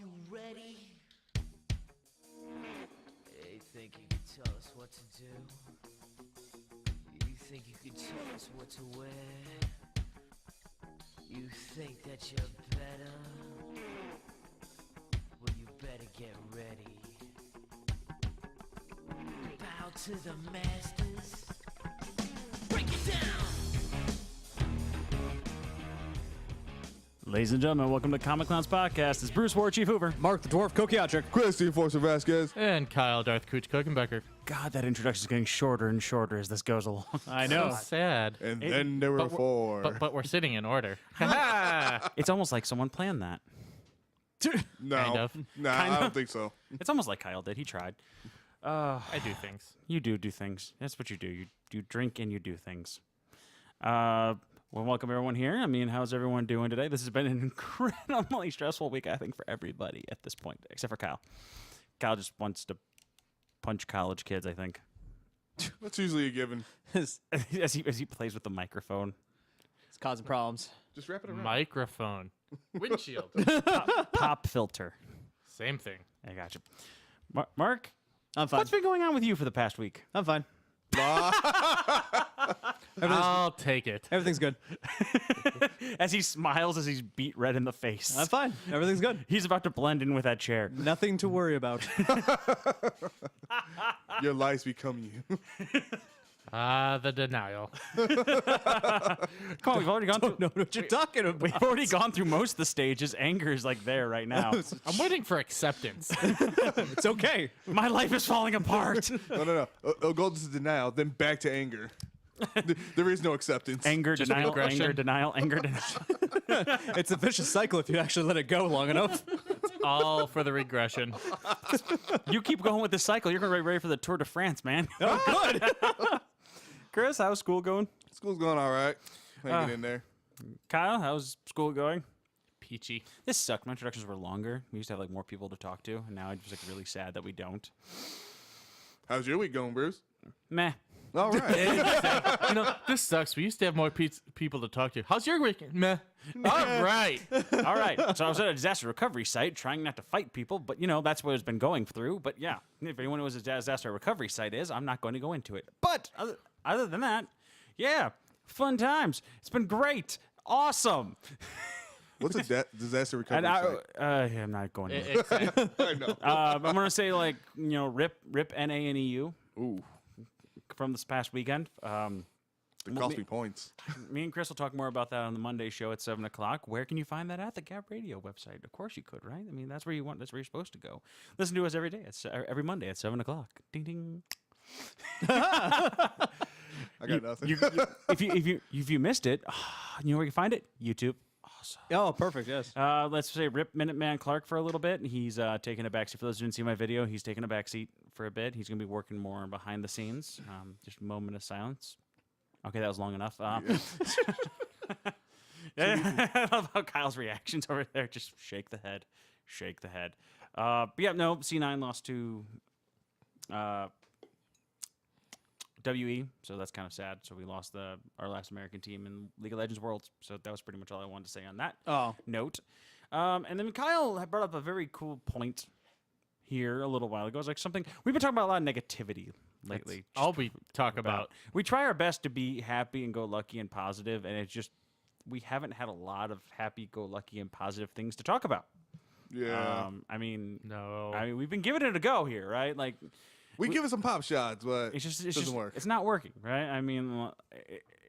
you ready? You think you can tell us what to do? You think you can tell us what to wear? You think that you're better? Well, you better get ready. Bow to the masters. Break it down! Ladies and gentlemen, welcome to Comic Clowns Podcast. It's Bruce War Chief Hoover. Mark the Dwarf Kokiatric. Christy Enforcer Vasquez. And Kyle Darth Cooch Cookenbecker. God, that introduction is getting shorter and shorter as this goes along. I know. So sad. And then there were four. But we're sitting in order. It's almost like someone planned that. No, Kind of. I don't think so. It's almost like Kyle did. He tried. I do things. You do things. That's what you do. You drink and you do things. Well, welcome everyone here. I mean, how's everyone doing today? This has been an incredibly stressful week, I think, for everybody at this point, except for Kyle. Kyle just wants to punch college kids, I think. That's usually a given. as he plays with the microphone. It's causing problems. Just wrap it around. Microphone. Windshield. Pop filter. Same thing. I got you. Mark, I'm fine. what's been going on with you for the past week? I'm fine. I'll take it. Everything's good. As he smiles as he's beat red in the face. I'm fine. Everything's good. He's about to blend in with that chair. Nothing to worry about. Your lies become you. The denial. Come on, we've already gone through. Know what you're talking about. We've already gone through most of the stages. Anger is like there right now. I'm waiting for acceptance. It's okay. My life is falling apart. No. It'll go to denial, then back to anger. There is no acceptance. Anger, Just denial, regression. anger, denial, anger, denial. It's a vicious cycle if you actually let it go long enough. All for the regression. You keep going with this cycle, you're going to be ready for the Tour de France, man. Oh, good. Chris, how's school going? School's going all right. Hanging in there. Kyle, how's school going? Peachy. This sucked. My introductions were longer. We used to have like more people to talk to, and now I'm just like really sad that we don't. How's your week going, Bruce? Meh. All right. You know, this sucks. We used to have more people to talk to. How's your weekend? Meh. All right. All right. So I was at a disaster recovery site trying not to fight people, but, you know, that's what it's been going through. But, yeah, if anyone knows what a disaster recovery site is, I'm not going to go into it. But other than that, yeah, fun times. It's been great. Awesome. What's a disaster recovery site? I'm not going to. I know. I'm going to say, like, you know, rip NANEU Ooh, from this past weekend. it cost me points. Me and Chris will talk more about that on the Monday show at 7 o'clock. Where can you find that at? The Gap Radio website. Of course you could, right? I mean, that's where you want. That's where you're supposed to go. Listen to us every day. It's every Monday at 7 o'clock. Ding ding. I got nothing. If you missed it, you know where you can find it? YouTube. Awesome. Oh, perfect. Yes. Let's say rip Minuteman Clark for a little bit. He's taking a backseat. For those who didn't see my video, he's taking a backseat for a bit. He's going to be working more behind the scenes. Just a moment of silence. Okay, that was long enough. I love how Kyle's reactions over there. Just shake the head. Shake the head. But yeah, no, C9 lost to WE, so that's kind of sad. So we lost our last American team in League of Legends Worlds. So that was pretty much all I wanted to say on that note. And then Kyle had brought up a very cool point here a little while ago. It's like something we've been talking about a lot of negativity lately. All we talk about. We try our best to be happy and go lucky and positive, and it's just we haven't had a lot of happy go lucky and positive things to talk about. Yeah. I mean, No. we've been giving it a go here, right? Like. we give it some pop shots, but It's just doesn't work. It's not working, right? I mean,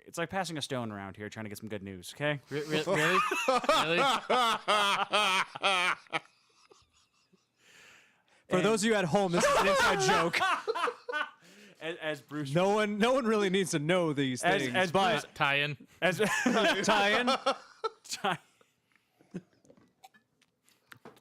it's like passing a stone around here, trying to get some good news. Okay. Really? Really? For those of you at home, this is an inside joke. As Bruce, No one really needs to know these things. as but Tie-in. as tie-in.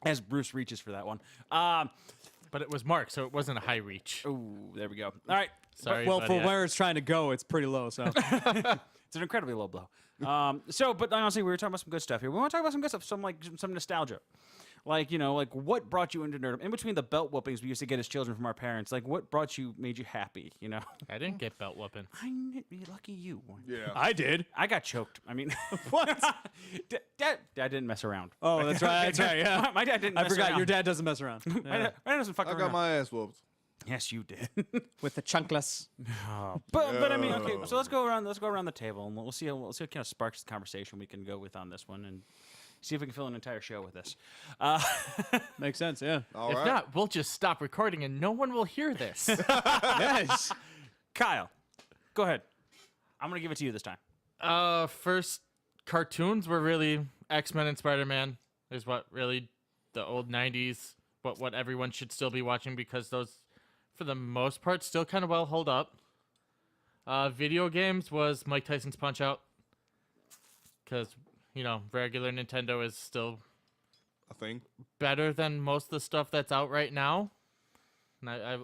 as Bruce reaches for that one. But it was Mark, so it wasn't a high reach. Ooh, there we go. All right. Sorry. Well, buddy. for where it's trying to go, it's pretty low. So It's an incredibly low blow. But honestly, we were talking about some good stuff here. We want to talk about some good stuff, some nostalgia. Like, like what brought you into nerdom? In between the belt whoopings we used to get as children from our parents, like what made you happy, I didn't get belt whooping. Lucky you. Yeah. I did. I got choked. I mean, What? Dad didn't mess around. Oh, that's right. That's right. Yeah. My dad didn't I mess forgot. around. Your dad doesn't mess around. My Yeah. dad doesn't fuck I around. got my ass whooped. Yes, you did. With the chunkless. But I mean, okay. So let's go around the table and we'll see what kind of sparks the conversation we can go with on this one and see if we can fill an entire show with this. Makes sense. Yeah. All If right. not, we'll just stop recording and no one will hear this. Yes. Kyle, go ahead. I'm gonna give it to you this time. First cartoons were really X-Men and Spider-Man. Is what really the old 90s, what everyone should still be watching because those, for the most part, still kind of well hold up. Video games was Mike Tyson's Punch-Out. Because, regular Nintendo is still A thing. better than most of the stuff that's out right now. And I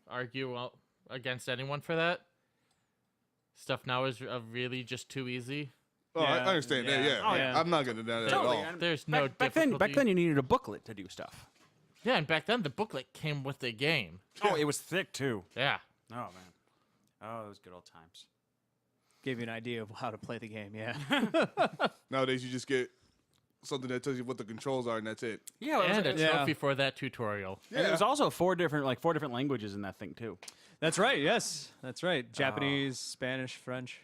argue against anyone for that. Stuff now is really just too easy. Oh, Yeah. I understand that. Yeah. Oh, yeah. I'm not gonna deny that Totally. at all. And There's back no then you needed a booklet to do stuff. Yeah, and back then the booklet came with the game. Oh, it was thick too. Yeah. Oh man. Oh, those good old times. Give you an idea of how to play the game. Yeah. Nowadays, you just get something that tells you what the controls are, and that's it. Yeah, And a Yeah. trophy for that tutorial. and it was also four different languages in that thing too. That's right. Yes. That's right. Japanese, Spanish, French.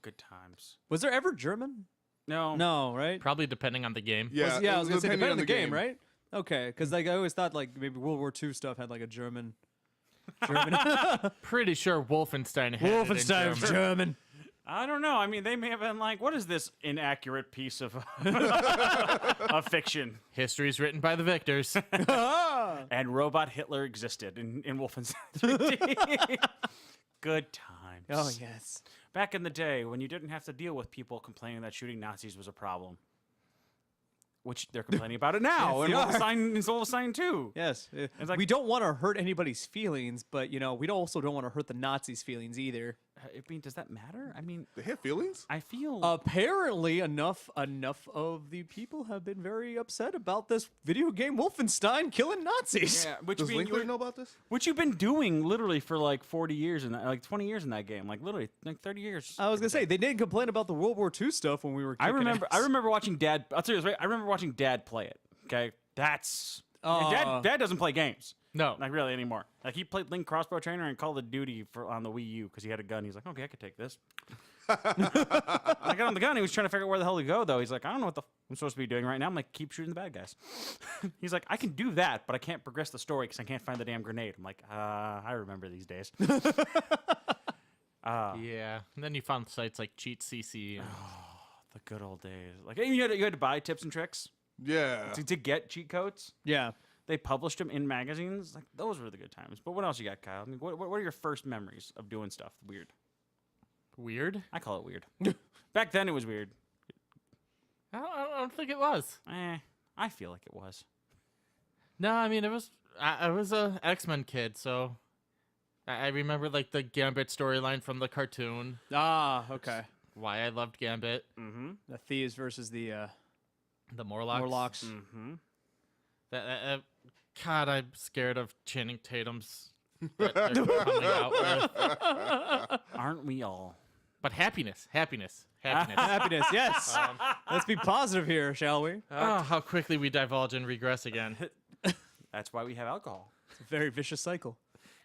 Good times. Was there ever German? No. No, right? Probably depending on the game. Yeah. I was gonna say depending depending on the game, right? Okay, because I always thought maybe World War II stuff had a German. Pretty sure Wolfenstein had it in German. German. I don't know. I mean, they may have been like, "What is this inaccurate piece of of fiction?" History's written by the victors. And robot Hitler existed in Wolfenstein 3D. Good times. Oh yes. Back in the day when you didn't have to deal with people complaining that shooting Nazis was a problem. Which they're complaining about it now in Yes, they Wolfenstein 2. Yes. like- we don't want to hurt anybody's feelings, but we also don't want to hurt the Nazis' feelings either. I mean, does that matter? I mean, They have feelings. I feel Apparently, enough of the people have been very upset about this video game Wolfenstein killing Nazis. yeah, which Does being Linkler know about this? which you've been doing literally for like 40 years and like 20 years in that game, like literally like 30 years. I was gonna say they didn't complain about the World War II stuff when we were. I kicking remember ass. watching Dad. I'll tell you this, right? I remember watching Dad play it. Okay, that's Oh. Dad doesn't play games. No. Like really anymore. Like he played Link Crossbow Trainer and Call of Duty on the Wii U because he had a gun. He's like, okay, I could take this. I got on the gun. He was trying to figure out where the hell to go though. He's like, I don't know what I'm supposed to be doing right now. I'm like, keep shooting the bad guys. He's like, I can do that, but I can't progress the story because I can't find the damn grenade. I'm like, I remember these days. Yeah. And then you found sites like Cheat CC. And The good old days. Like you had to buy tips and tricks Yeah. to get cheat codes. Yeah. They published them in magazines. Like those were the good times. But what else you got, Kyle? I mean, what are your first memories of doing stuff weird? Weird? I call it weird. Back then it was weird. I don't think it was. I feel like it was. No, I mean, it was. I was a X-Men kid, so I remember like the Gambit storyline from the cartoon. Ah, okay. Why I loved Gambit. Mm-hmm. The thieves versus the The Morlocks. Morlocks. Mm-hmm. God, I'm scared of Channing Tatum's that they're coming out with. Aren't we all? But happiness. Happiness, yes. Let's be positive here, shall we? Oh, how quickly we divulge and regress again. That's why we have alcohol. It's a very vicious cycle.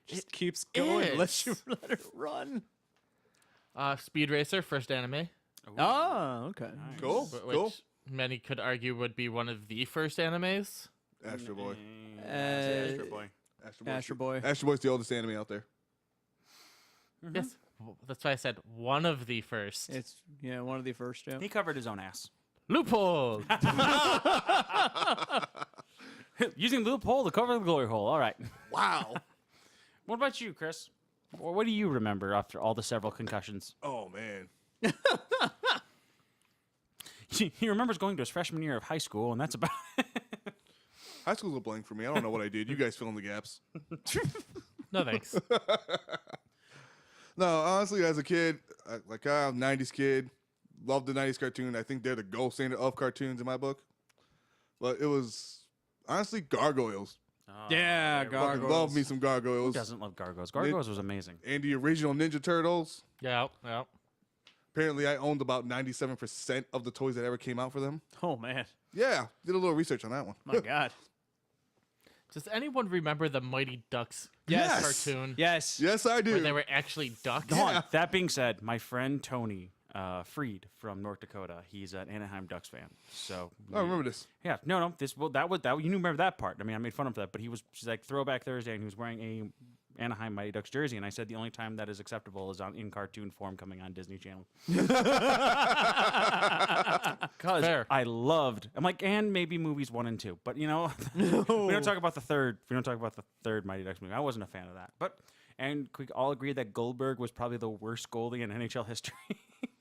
Just It keeps going. is. Let it run. Speed Racer, first anime, Oh, okay. Cool. which Cool. many could argue would be one of the first animes. Astro Boy. Astro Boy. Astro Boy. Astro Boy's the oldest anime out there. Yes, that's why I said one of the first. It's one of the first. Yeah. He covered his own ass. Loophole. Using the loophole to cover the glory hole. All right. Wow. What about you, Chris? What do you remember after all the several concussions? Oh man. He remembers going to his freshman year of high school, and that's about it. High school's a blank for me. I don't know what I did. You guys fill in the gaps. No thanks. No, honestly, as a kid, I'm a 90s kid, loved the 90s cartoon. I think they're the gold standard of cartoons in my book. But it was Honestly, Gargoyles. Yeah, Fucking Gargoyles. love me some Who Gargoyles. doesn't love Gargoyles? Gargoyles was amazing. And the original Ninja Turtles. Yeah, yeah. Apparently, I owned about 97% of the toys that ever came out for them. Oh man, Yeah, did a little research on that one. my God. Does anyone remember the Mighty Ducks Yes. cartoon? Yes. Yes, I Where do. they were actually ducks? Go on. That being said, my friend Tony Freed from North Dakota, he's an Anaheim Ducks fan. So I remember this. yeah, no, that you remember that part. I mean, I made fun of that, but she's like Throwback Thursday, and he was wearing a Anaheim Mighty Ducks jersey, and I said the only time that is acceptable is in cartoon form coming on Disney Channel. Because Fair. I'm like, and maybe movies 1 and 2, but we don't talk about the third. We don't talk about the third Mighty Ducks movie. I wasn't a fan of that, and we all agree that Goldberg was probably the worst goalie in NHL history.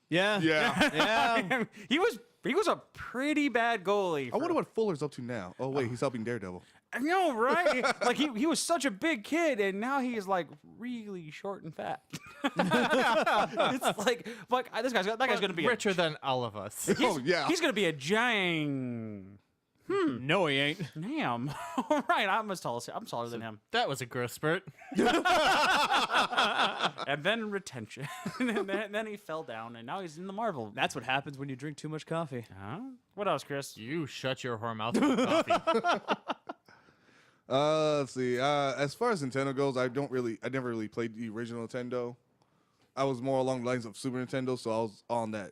Yeah. Yeah. Yeah. he was a pretty bad goalie. I wonder what Fuller's up to now. Oh, wait, he's helping Daredevil. I know, right? Like he was such a big kid, and now he's like really short and fat. It's like that guy's gonna be richer than all of us. Oh, yeah. He's gonna be a giant. No, he ain't. Damn. All right, I'm taller than him. That was a growth spurt. And then retention, and then he fell down, and now he's in the Marvel. That's what happens when you drink too much coffee. Huh? What else, Chris? You shut your whore mouth with coffee. Let's see. As far as Nintendo goes, I never really played the original Nintendo. I was more along the lines of Super Nintendo, so I was on that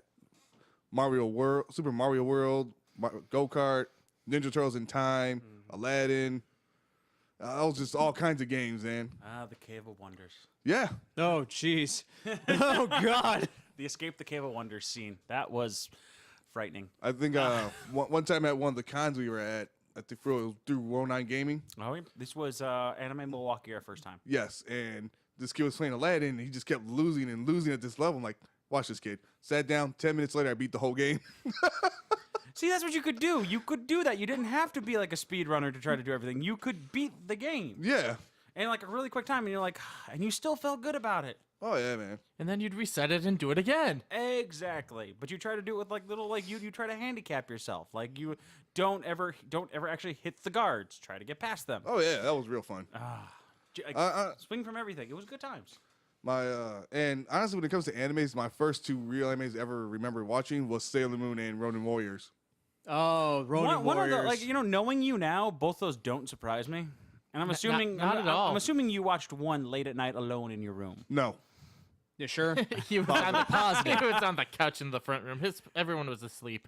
Super Mario World, Go Kart, Ninja Turtles in Time, Aladdin. I was just all kinds of games, man. The Cave of Wonders. Yeah. Oh, jeez. Oh, God. The Escape the Cave of Wonders scene. That was frightening. I think one time at one of the cons we were at, I think it was through World 9 Gaming. Oh, this was Anime Milwaukee our first time. Yes, and this kid was playing Aladdin, and he just kept losing and losing at this level. I'm like, watch this kid. Sat down, 10 minutes later, I beat the whole game. See, that's what you could do. You could do that. You didn't have to be like a speedrunner to try to do everything. You could beat the game Yeah. in like a really quick time, and you're like, and you still felt good about it. Oh, yeah, man. And then you'd reset it and do it again. Exactly. But you try to do it with like little you try to handicap yourself. Like you don't ever actually hit the guards. Try to get past them. Oh, yeah, that was real fun. Swing from everything. It was good times. And honestly, when it comes to animes, my first 2 real animes I ever remember watching was Sailor Moon and Ronin Warriors. Oh, Ronin One Warriors. of the, knowing you now, both those don't surprise me. And I'm assuming not at all. I'm assuming you watched one late at night alone in your room. No. You sure? He was on the he was on the couch in the front room. Everyone was asleep.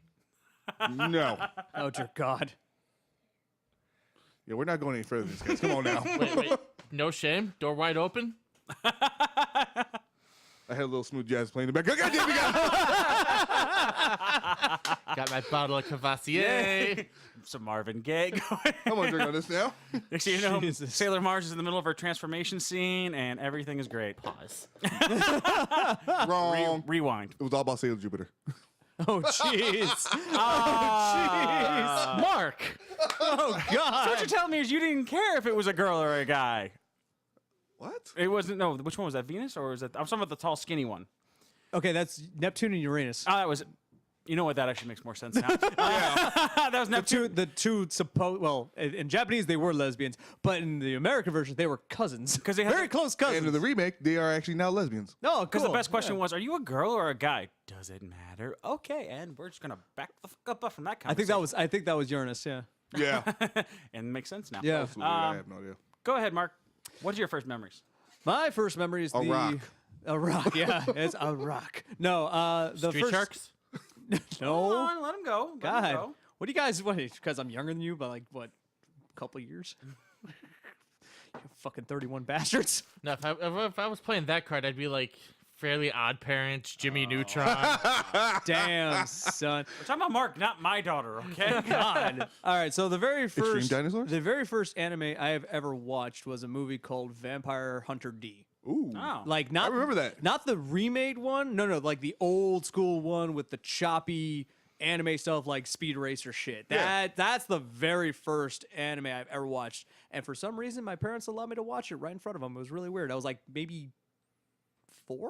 No. Oh, dear God. Yeah, we're not going any further than this, guys. Come on now. Wait. No shame. Door wide open. I had a little smooth jazz playing in the back. God damn, we got Got my bottle of Cavassier. Some Marvin Gaye going. I'm going to drink on this now. Next thing you know, Jesus. Sailor Mars is in the middle of her transformation scene, and everything is great. Pause. Wrong. Rewind. It was all about Sailor Jupiter. Oh, jeez. Mark. Oh, So God. what you're telling me is you didn't care if it was a girl or a guy. What? It wasn't. No, which one was that? Venus or was that? I'm talking about the tall, skinny one. Okay, that's Neptune and Uranus. Oh, that was. You know what? That actually makes more sense now. That was Neptune. The two supposed, well, in Japanese they were lesbians, but in the American version they were cousins. 'Cause they had very the- close cousins. And in the remake, they are actually now lesbians. No, Because cool. the best question Yeah. was, are you a girl or a guy? Does it matter? Okay, and we're just gonna back the fuck up from that I conversation. think that was Uranus. Yeah. Yeah. and it makes sense now. Yeah. Absolutely. I have no idea. Go ahead, Mark. What's your first memories? My first memory is A rock. A rock. Yeah, it's a rock. No, the Street first. Sharks. Hold No. on, let him go. Let him God. go. What do you guys? What? Because I'm younger than you by like what? A couple years. You fucking 31 bastards. No, if I was playing that card, I'd be like Fairly Odd Parents, Jimmy Neutron. Damn, son. We're talking about Mark, not my daughter. Okay. God. All right, so the very first Dinosaurs? the very first anime I have ever watched was a movie called Vampire Hunter D. Ooh. Oh. Like not I remember that. Not the remade one. No, like the old school one with the choppy anime stuff like Speed Racer shit. Yeah. That's the very first anime I've ever watched. And for some reason my parents allowed me to watch it right in front of them. It was really weird. I was like maybe 4?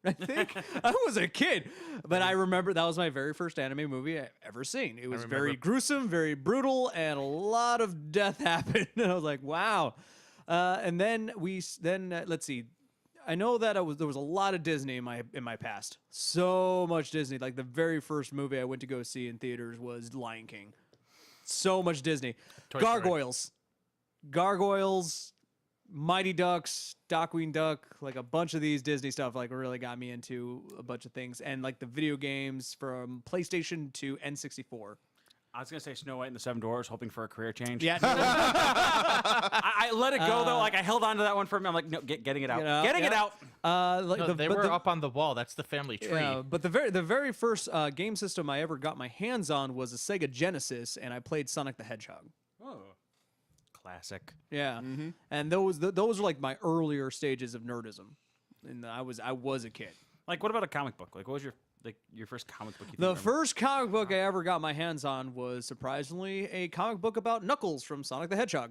I think I was a kid, but I remember that was my very first anime movie I ever seen. It was very gruesome, very brutal, and a lot of death happened. And I was like, wow. And then let's see. I know that there was a lot of Disney in my past. So much Disney. Like the very first movie I went to go see in theaters was Lion King. So much Disney. Gargoyles, Mighty Ducks, Darkwing Duck, like a bunch of these Disney stuff like really got me into a bunch of things. And like the video games from PlayStation to N64. I was gonna say Snow White and the Seven Dwarfs, hoping for a career change. Yeah. I let it go though. Like I held on to that one for a minute. I'm like, no, getting it out. Getting it out. They were up on the wall. That's the family tree. Yeah, but the very first game system I ever got my hands on was a Sega Genesis, and I played Sonic the Hedgehog. Oh, classic. Yeah, and those are like my earlier stages of nerdism, and I was a kid. Like, what about a comic book? Like, what was your first comic book? The first comic book I ever got my hands on was surprisingly a comic book about Knuckles from Sonic the Hedgehog.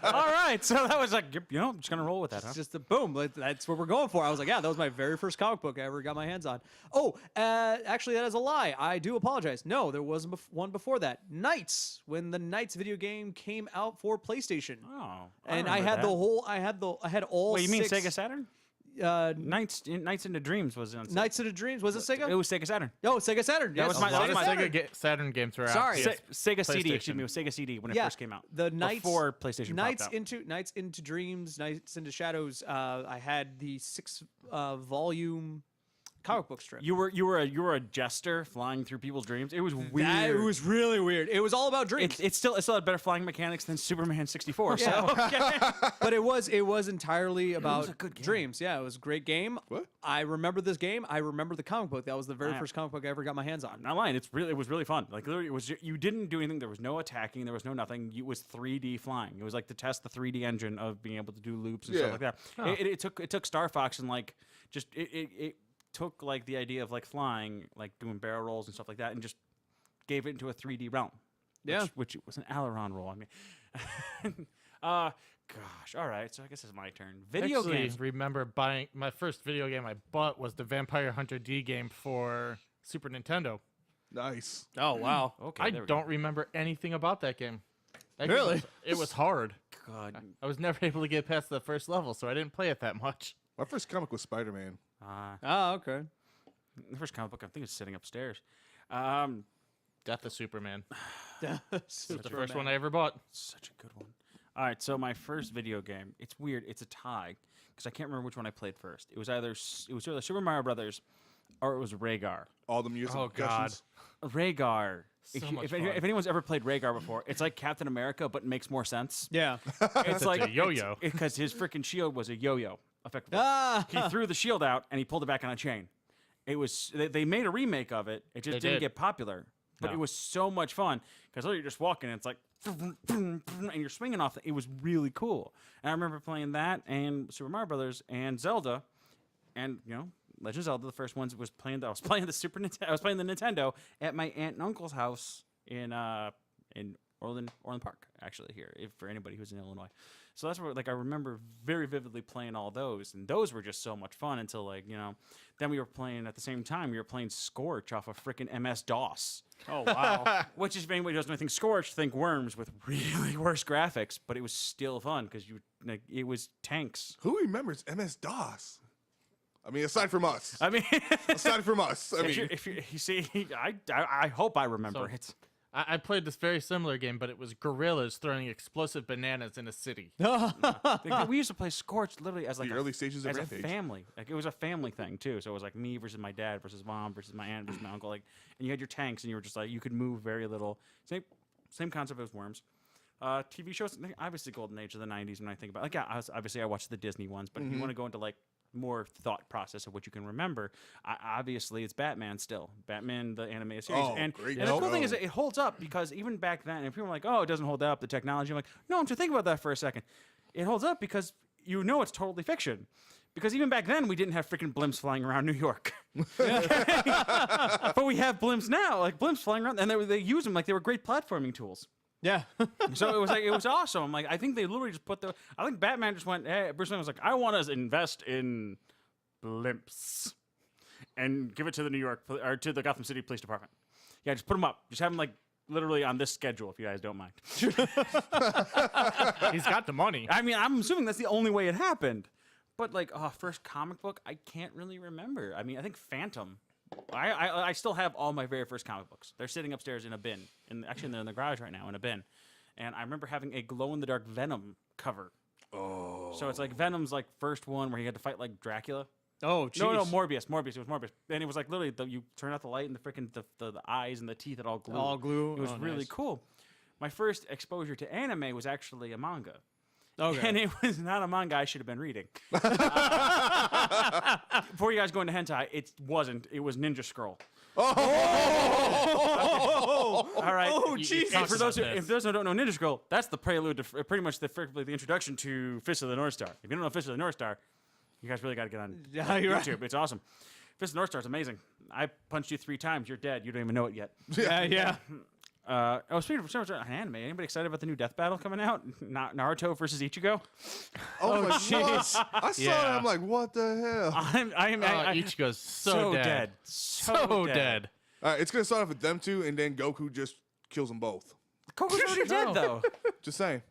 All right, so that was like, I'm just gonna roll with that, huh? It's just a boom. That's what we're going for. I was like, yeah, that was my very first comic book I ever got my hands on. Oh, actually, that is a lie. I do apologize. No, there was one before that. Knights, when the Knights video game came out for PlayStation. Oh, and I had I had all. Wait, you mean 6, Sega Saturn? Nights into Dreams was on. Knights into Dreams. Was it Sega? It was Sega Saturn. Oh, Sega Saturn. That was my- A lot that of was my- Sega Saturn games were out. Sorry. Sega CD. Excuse PlayStation. me, it was Sega CD when it first came out. The Knights before PlayStation Knights popped out. Knights into Dreams, Knights into Shadows. I had the 6 volume comic book strip. You were a jester flying through people's dreams. It was weird. It was really weird. It was all about dreams. It still had better flying mechanics than Superman 64. Yeah. So okay. But it was entirely about a good game. dreams. Yeah, it was a great game. What? I remember this game. I remember the comic book. That was the very first comic book I ever got my hands on. I'm not lying. It was really fun. Like literally, it was you didn't do anything. There was no attacking. There was no nothing. It was 3D flying. It was like to test the 3D engine of being able to do loops and stuff like that. It took Star Fox and like just it took like the idea of like flying, like doing barrel rolls and stuff like that, and just gave it into a 3D realm. Yeah. Which was an aileron roll. I mean, gosh. All right. So I guess it's my turn. Video Actually, games. remember buying my first video game I bought was the Vampire Hunter D game for Super Nintendo. Nice. Oh wow. Okay. I there we go. don't remember anything about that game. Really? It was hard. God. I was never able to get past the first level, so I didn't play it that much. My first comic was Spider-Man. Oh, okay. The first comic book I think is sitting upstairs. Death of Superman. It It was the first one I ever bought. Such a good one. All right, so my first video game. It's weird. It's a tie because I can't remember which one I played first. It was either Super Mario Brothers or it was Rhaegar. All the music. Oh, God. Rhaegar. So If, much if, fun. if anyone's ever played Rhaegar before, it's like Captain America, but it makes more sense. Yeah. It's like a yo-yo. because his freaking shield was a yo-yo, effectively. Ah. He threw the shield out and he pulled it back on a chain. It was they made a remake of it. It just They didn't did. get popular, but No. it was so much fun because you're just walking and it's like and you're swinging off. It was really cool. And I remember playing that and Super Mario Brothers and Zelda, and Legend of Zelda. The first ones was playing. I was playing the Super Nintendo. I was playing the Nintendo at my aunt and uncle's house in Orland Park, actually here for anybody who's in Illinois. So that's where I remember very vividly playing all those, and those were just so much fun until then we were playing at the same time. We were playing Scorch off of freaking MS DOS. Oh wow. Which is, if anybody doesn't know anything, Scorch, think Worms with really worse graphics, but it was still fun because it was tanks. Who remembers MS-DOS? I mean, aside from us. I mean, Aside from us. I mean, if you see, I hope I remember So- it. I played this very similar game, but it was gorillas throwing explosive bananas in a city. We used to play Scorch literally as like the early stages of as a Rampage. family. Like it was a family thing too. So it was like me versus my dad versus mom versus my aunt versus my uncle. Like, and you had your tanks, and you were just like you could move very little. Same concept as Worms. TV shows, obviously golden age of the '90s. When I think about obviously I watched the Disney ones, but if you want to go into like more thought process of what you can remember, obviously it's Batman still. Batman, the animated series. Oh, and great the cool thing show. is that it holds up because even back then, and people are like, oh, it doesn't hold up, the technology. I'm like, no, don't you think about that for a second. It holds up because it's totally fiction. Because even back then, we didn't have freaking blimps flying around New York. But we have blimps now, like blimps flying around, and they use them like they were great platforming tools. Yeah. So it was awesome. I'm like, I think they literally just I think Batman just went, hey, Bruce Wayne was like, I want to invest in blimps and give it to the New York or to the Gotham City Police Department. Yeah, just put them up. Just have them like literally on this schedule, if you guys don't mind. He's got the money. I mean, I'm assuming that's the only way it happened. But like, first comic book, I can't really remember. I mean, I think Phantom. I still have all my very first comic books. They're sitting upstairs in a bin. Actually, they're in the garage right now in a bin. And I remember having a glow-in-the-dark Venom cover. Oh. So it's like Venom's like first one where he had to fight like Dracula. Oh, jeez. No, Morbius. It was Morbius. And it was like literally, you turn out the light and the freaking the eyes and the teeth that all glue. All glue. It was really nice. cool. My first exposure to anime was actually a manga. Okay. And it was not a manga I should have been reading. Before you guys go into hentai, it wasn't. It was Ninja Scroll. All right. Oh, You jeez. And talked about this. if those who don't know Ninja Scroll, that's the prelude to pretty much the introduction to Fist of the North Star. If you don't know Fist of the North Star, you guys really got to get on Yeah, you're right. YouTube. It's awesome. Fist of the North Star is amazing. I punched you 3 times. You're dead. You don't even know it yet. Yeah. Speaking of anime, anybody excited about the new Death Battle coming out? Naruto versus Ichigo? Oh, my jeez. God. I saw that. I'm like, what the hell? Ichigo's so dead. So dead. All right, it's going to start off with them two, and then Goku just kills them both. Goku's already dead, though. Just saying.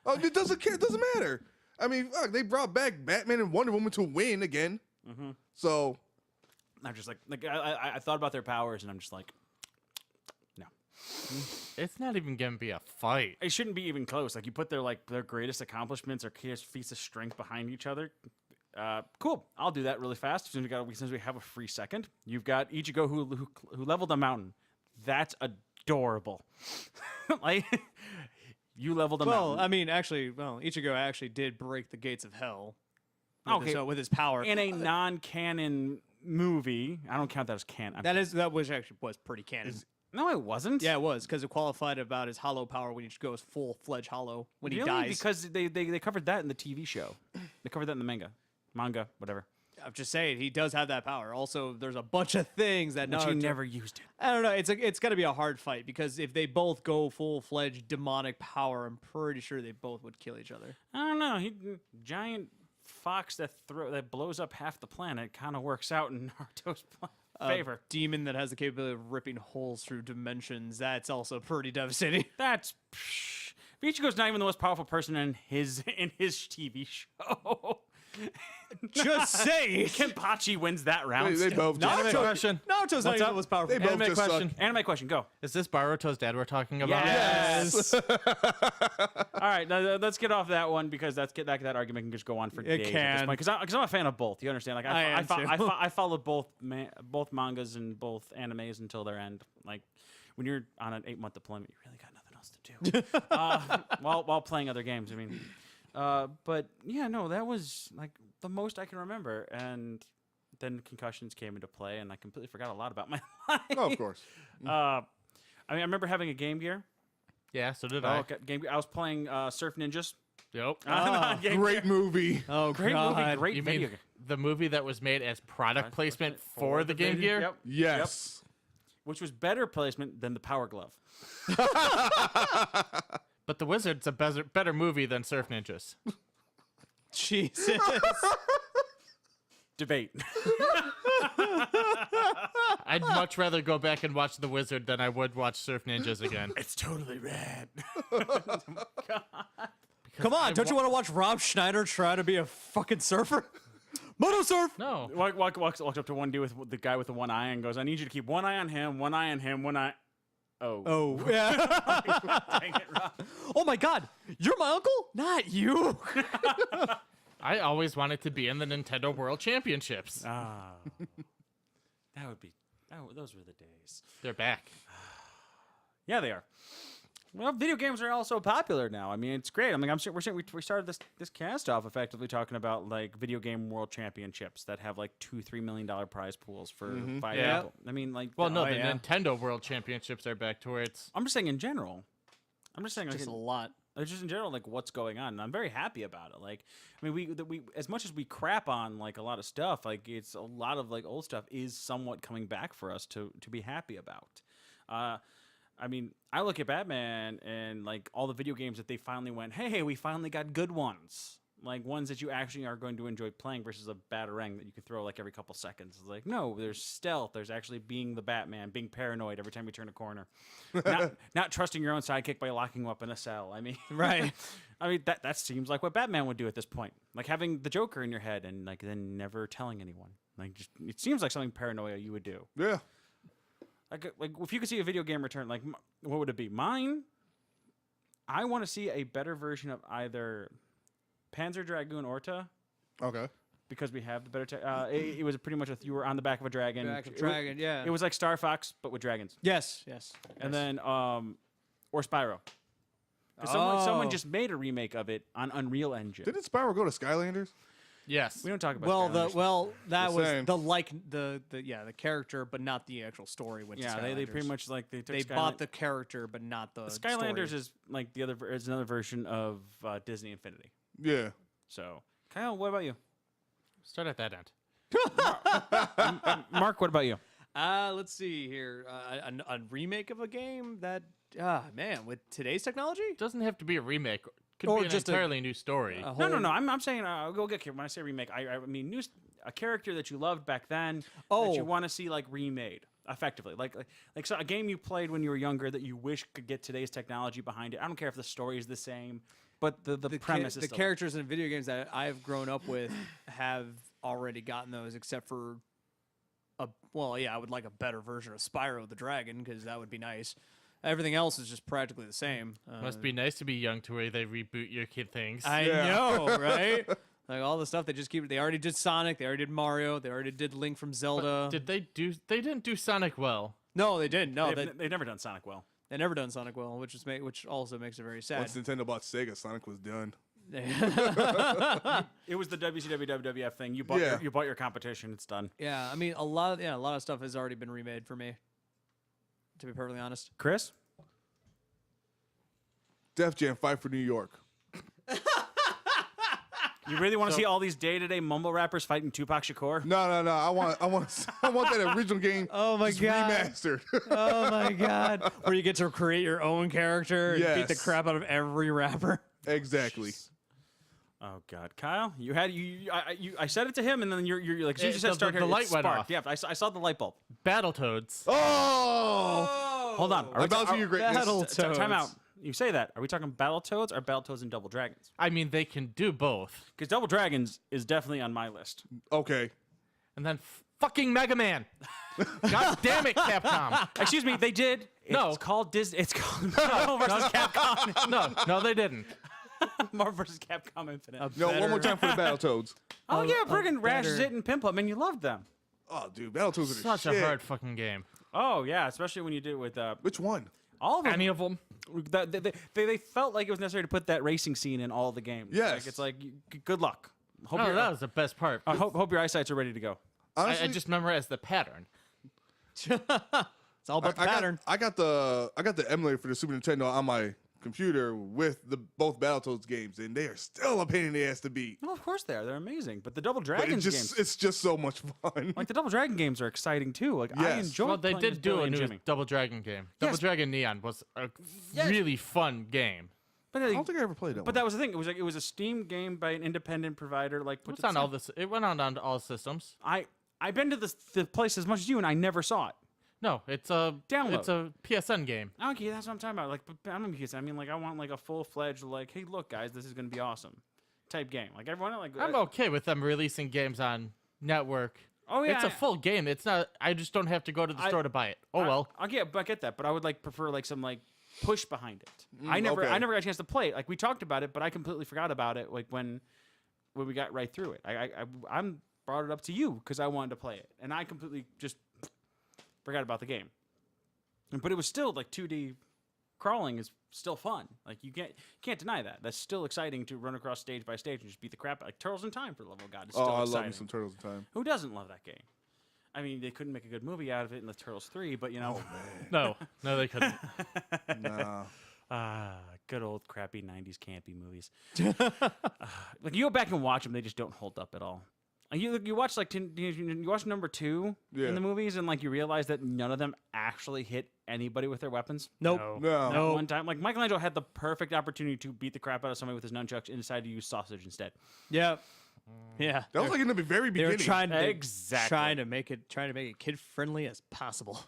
Oh, it doesn't care. It doesn't matter. I mean, fuck, they brought back Batman and Wonder Woman to win again. Mm-hmm. So. I'm just like I thought about their powers, and I'm just like, no. It's not even gonna be a fight. It shouldn't be even close. Like, you put their greatest accomplishments or feats of strength behind each other. Cool. I'll do that really fast. Since we have a free second, you've got Ichigo who leveled a mountain. That's adorable. Like, you leveled a mountain. Well, I mean, Ichigo actually did break the gates of hell. With his power. In a non-canon movie, I don't count that as canon. That actually was pretty canon. No, it wasn't. Yeah, it was, because it qualified about his hollow power when Ichigo is full-fledged hollow when he Really? dies. Because they covered that in the TV show. They covered that in the manga, whatever. I'm just saying, he does have that power. Also, there's a bunch of things that But Naruto you never used it. I don't know. It's going to be a hard fight, because if they both go full-fledged demonic power, I'm pretty sure they both would kill each other. I don't know. Giant fox that blows up half the planet kind of works out in Naruto's favor. Demon that has the capability of ripping holes through dimensions. That's also pretty devastating. That's Ichigo's not even the most powerful person in his TV show. Just say Kenpachi wins that round. They still. both Anime just question. Naruto's not even the most powerful. They both Anime just suck. question. Anime question, go. Is this Baruto's dad we're talking about? Yes. All right, let's get off that one, because that argument can just go on for days. can. Because I'm a fan of both. You understand? Like, I am too. I follow both mangas and both animes until their end. Like, when you're on an 8-month deployment, you really got nothing else to do while playing other games. I mean, but yeah, no, that was like the most I can remember. And then concussions came into play, and I completely forgot a lot about my life. Oh, of course. I mean, I remember having a Game Gear. Yeah, so did Oh, I. okay. Game Gear. I was playing Surf Ninjas. Yep. On Game Great Gear. movie. Oh, Great God. movie, great You video mean game. the movie that was made as product placement for the Game Gear? Yep. Yes. Which was better placement than the Power Glove. But The Wizard's a better movie than Surf Ninjas. Jesus. Debate. I'd much rather go back and watch The Wizard than I would watch Surf Ninjas again. It's totally rad. Come on, don't you want to watch Rob Schneider try to be a fucking surfer? Moto surf. No. Walks up to one dude with the guy with the one eye and goes, "I need you to keep one eye on him, one eye on him, one eye." Oh, yeah. dang it, Rob. Oh my God, you're my uncle, not you. I always wanted to be in the Nintendo World Championships. Ah, that would be. Those were the days. They're back. Yeah, they are. Well, video games are also popular now. I mean, it's great. I mean, we started this cast off effectively talking about like video game world championships that have like $2-3 million prize pools for 5 Yeah. people. I mean, like, Well, no, the yeah. Nintendo World Championships are back to where it's. I'm just saying in general. I'm just saying like, Just a lot. just in general, like what's going on. And I'm very happy about it. Like, I mean, we as much as we crap on like a lot of stuff, like it's a lot of like old stuff is somewhat coming back for us to be happy about. I mean, I look at Batman and like all the video games that they finally went, hey, we finally got good ones. like ones that you actually are going to enjoy playing versus a batarang that you can throw like every couple seconds. It's like, no, there's stealth. There's actually being the Batman, being paranoid every time you turn a corner, not trusting your own sidekick by locking him up in a cell. I mean, Right. I mean that seems like what Batman would do at this point, like having the Joker in your head and like then never telling anyone. Like just, it seems like something paranoia you would do. Yeah. Like if you could see a video game return, like what would it be? Mine. I want to see a better version of either Panzer Dragoon Orta, Okay. because we have the better. It was pretty much you were on the back of a dragon. Dragon, yeah. It was like Star Fox, but with dragons. Yes. And then or Spyro. 'Cause someone just made a remake of it on Unreal Engine. Didn't Spyro go to Skylanders? Yes. We don't talk about Well, Skylanders. that The was same. the character, but not the actual story. Went to Yeah, they Skylanders. pretty much like they took bought the character, but not the Skylanders story. is like the other is another version of Disney Infinity. Yeah. So Kyle, what about you? Start at that end. Mark, what about you? Let's see here. A remake of a game that, man, with today's technology? It doesn't have to be a remake. Could Or be an just entirely new story. No. I'm saying go get when I say remake, I mean a character that you loved back then that Oh. you want to see like remade effectively, like so a game you played when you were younger that you wish could get today's technology behind it. I don't care if the story is the same, but the premise is the still characters in video games that I've grown up with have already gotten those, except for I would like a better version of Spyro the Dragon because that would be nice. Everything else is just practically the same. Must be nice to be young to where they reboot your kid things. I know, right? Like all the stuff they just keep. They already did Sonic. They already did Mario. They already did Link from Zelda. Did they do? They didn't do Sonic well. No, they didn't. No, they've never done Sonic well. they never done Sonic well, which also makes it very sad. Once Nintendo bought Sega, Sonic was done. It was the WCW WWF thing. You bought Yeah. you bought your competition. It's done. Yeah, I mean a lot of stuff has already been remade for me. To be perfectly honest. Chris, Def Jam Fight for New York. you really want to see all these day-to-day mumble rappers fighting Tupac Shakur? No. I want that original game. Oh my just God. remastered. Oh my god! Where you get to create your own character and beat the Yes. crap out of every rapper. Exactly. Oh God, Kyle, I said it to him, and then you're like, as soon as you said The- start the here, it light went sparked. off. Yeah, I saw the light bulb. Battletoads. Oh! Hold on, I bow to your greatness. Battletoads. Time out. You say that. Are we talking Battletoads or Battletoads and Double Dragons? I mean, they can do both. Because Double Dragons is definitely on my list. Okay. And then fucking Mega Man. God damn it, Capcom. Excuse me, they did. No. It's called Disney. It's called Marvel versus Capcom. No, they didn't. Marvel versus Capcom Infinite. No, one more time for the Battletoads. Oh yeah, friggin' Rash, better- Zit, and Pimp 'em, and you loved them. Oh, dude, Battletoads are the Such shit. a hard fucking game. Oh yeah, especially when you did it with Which one? all of them. Any of them? They felt like it was necessary to put that racing scene in all the games. Yes. Like, it's like good luck. Hope Oh, you're- that was the best part. I hope your eyesights are ready to go. Honestly, I just memorized the pattern. It's all about the pattern. I got the emulator for the Super Nintendo on my computer with both Battletoads games, and they are still a pain in the ass to beat. Well, of course they are. They're amazing. But the Double But Dragons games, it's just so much fun. like the Double Dragon games, are exciting too. Like I Yes. enjoy. Well, they playing as did do Billy a and new Jimmy. Double Dragon game. Yes. Double Dragon Neon was a Yes. really fun game. But, I don't think I ever played that but one. that was the thing. It was a Steam game by an independent provider. Like It was on all this. It went on all systems. I've been to the place as much as you, and I never saw it. No, it's a Download. It's a PSN game. Okay, that's what I'm talking about. Like, but I don't mean I mean, like, I want like a full-fledged, like, hey, look, guys, this is gonna be awesome, type game. Like everyone, like, I'm okay with them releasing games on network. Oh yeah, It's a full game. It's not. I just don't have to go to the store to buy it. Oh well. I get that, but I would like prefer like some like push behind it. I never okay. got a chance to play it. Like we talked about it, but I completely forgot about it. Like when we got right through it, I'm brought it up to you because I wanted to play it, and I completely just forgot about the game. But it was still like 2D crawling is still fun. Like you can't deny that. That's still exciting to run across stage by stage and just beat the crap like Turtles in Time for the love of God. It's Oh, still I exciting. love me some Turtles in Time. Who doesn't love that game? I mean, they couldn't make a good movie out of it in the Turtles 3, but you know, No, they couldn't. Nah. good old crappy 90s campy movies. Like you go back and watch them, they just don't hold up at all. You watch like you watch number 2 Yeah. in the movies, and like you realize that none of them actually hit anybody with their weapons. Nope. No. Not one time. Like Michelangelo had the perfect opportunity to beat the crap out of somebody with his nunchucks and decided to use sausage instead. Yeah. Yeah. That was like in the very They were beginning. trying to make it kid friendly as possible.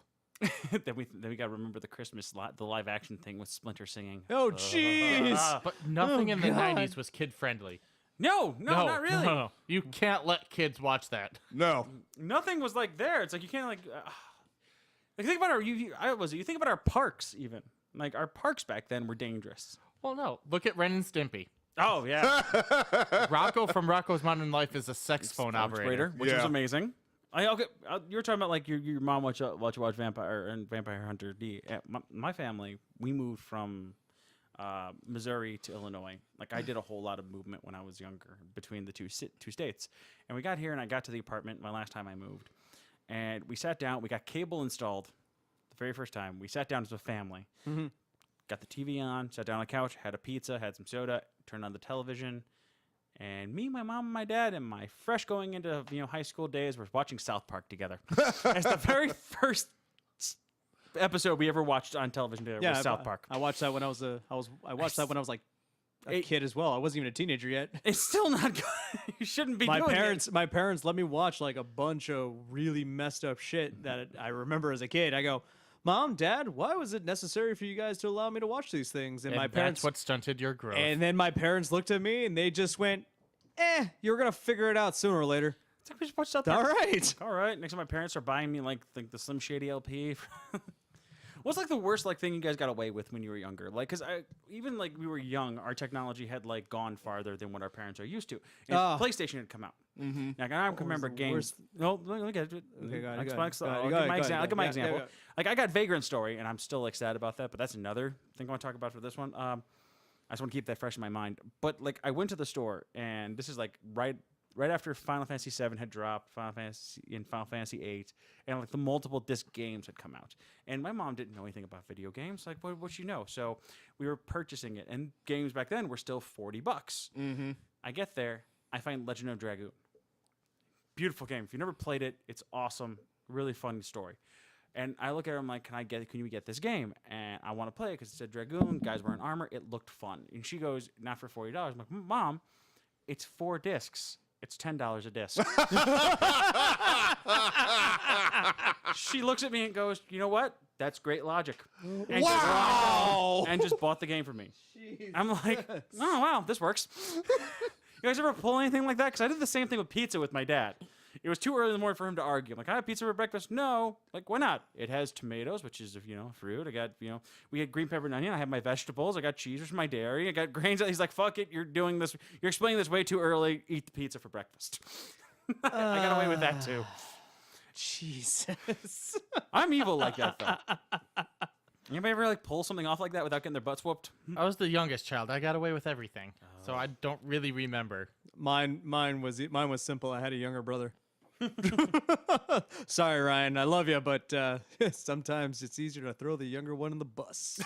then we got to remember the Christmas the live action thing with Splinter singing. Oh jeez. But nothing in the God. 90s was kid friendly. No, not really. No. You can't let kids watch that. No. Nothing was like there. It's like you can't like think about you think about our parks even. Like our parks back then were dangerous. Well, no. Look at Ren and Stimpy. Oh yeah. Rocco from Rocco's Modern Life is a sex phone operator. which was Yeah. amazing. You were talking about like your mom watch Vampire and Vampire Hunter D. My family, we moved from Missouri to Illinois. Like I did a whole lot of movement when I was younger between the two states. And we got here and I got to the apartment my last time I moved. And we sat down, we got cable installed the very first time. We sat down as a family. Mm-hmm. Got the TV on, sat down on the couch, had a pizza, had some soda, turned on the television. And me, my mom, and my dad, and my fresh going into high school days, were watching South Park together. That's the very first episode we ever watched on television together was South Park. I watched that when I was like a kid as well. I wasn't even a teenager yet. It's still not good. You shouldn't be My doing parents let me watch like a bunch of really messed up shit that I remember as a kid. I go, Mom, Dad, why was it necessary for you guys to allow me to watch these things? And my parents, that's what stunted your growth. and then my parents looked at me and they just went, you're gonna figure it out sooner or later. It's like we just watched South All Park. right. All right. Next time my parents are buying me like the Slim Shady LP. What's like the worst like thing you guys got away with when you were younger? Like, cause even like we were young, our technology had like gone farther than what our parents are used to. And PlayStation had come out. Mm-hmm. Like I can remember games. worst? No, look at it. Okay, go ahead, I'll go ahead. explain- Go ahead, I'll go give ahead, my go example. ahead. I'll give my Yeah, example. yeah, yeah. Like I got Vagrant Story, and I'm still like sad about that. But that's another thing I want to talk about for this one. I just want to keep that fresh in my mind. But like I went to the store, and this is like right after Final Fantasy VII had dropped, Final Fantasy VIII, and like the multiple disc games had come out. And my mom didn't know anything about video games. Like, what she know? So we were purchasing it, and games back then were still $40. Mm-hmm. I get there, I find Legend of Dragoon. Beautiful game. If you never played it, it's awesome. Really fun story. And I look at her, I'm like, can you get this game? And I want to play it because it said Dragoon, guys wearing armor. It looked fun. And she goes, not for $40. I'm like, Mom, it's 4 discs. It's $10 a disc. She looks at me and goes, you know what? That's great logic. And and just bought the game for me. Jesus. I'm like, oh, wow, this works. You guys ever pull anything like that? Because I did the same thing with pizza with my dad. It was too early in the morning for him to argue. I'm like, I have pizza for breakfast? No. Like, why not? It has tomatoes, which is, fruit. I got, we had green pepper and onion. I have my vegetables. I got cheese, which is my dairy. I got grains. He's like, fuck it. You're doing this. You're explaining this way too early. Eat the pizza for breakfast. I got away with that too. Jesus. I'm evil like that, though. Anybody ever like pull something off like that without getting their butts whooped? I was the youngest child. I got away with everything. So I don't really remember. Mine was simple. I had a younger brother. Sorry, Ryan. I love you, but sometimes it's easier to throw the younger one in the bus.